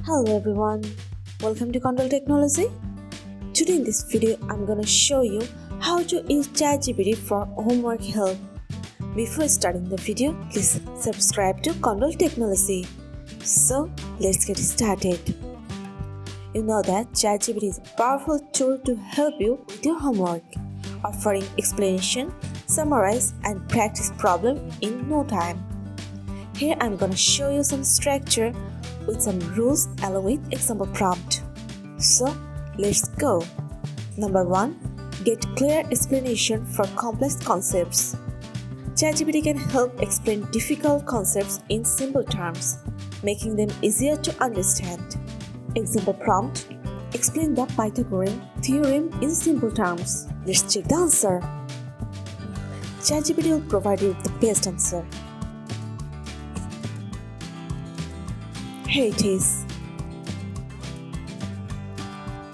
Hello everyone, welcome to Qondle Technology. Today in this video, I'm gonna show you how to use ChatGPT for homework help. Before starting the video, please subscribe to Qondle Technology. So let's get started. You know that ChatGPT is a powerful tool to help you with your homework, offering explanation, summarize, and practice problem in no time. Here I'm gonna show you some structure with some rules along with example prompt. So let's go. Number 1. Get clear explanation for complex concepts. ChatGPT can help explain difficult concepts in simple terms, making them easier to understand. Example prompt. Explain the Pythagorean theorem in simple terms. Let's check the answer. ChatGPT will provide you with the best answer. Here it is.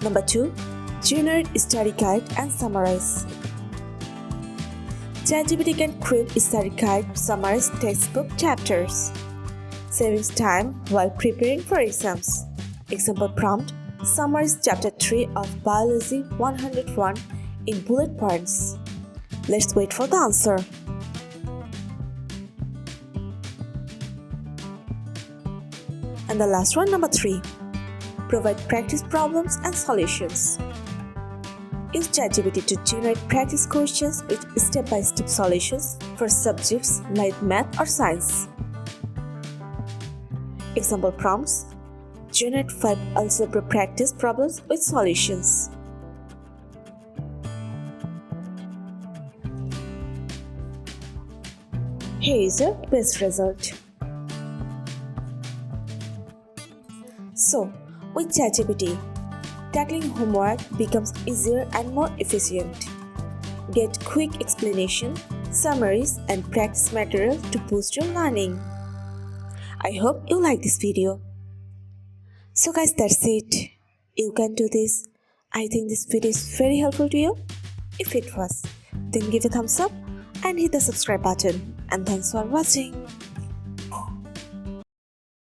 Number 2. Generate study guide and summarize. ChatGPT can create a study guide, summarize textbook chapters, saving time while preparing for exams. Example prompt. Summarize chapter 3 of Biology 101 in bullet points. Let's wait for the answer. And the last one, number 3. Provide practice problems and solutions. Use ChatGPT to generate practice questions with step-by-step solutions for subjects like math or science. Example prompts. Generate 5 algebra practice problems with solutions. Here is your best result. So, with ChatGPT, tackling homework becomes easier and more efficient. Get quick explanation, summaries, and practice material to boost your learning. I hope you like this video. So guys, that's it. You can do this. I think this video is very helpful to you. If it was, then give a thumbs up and hit the subscribe button. And thanks for watching.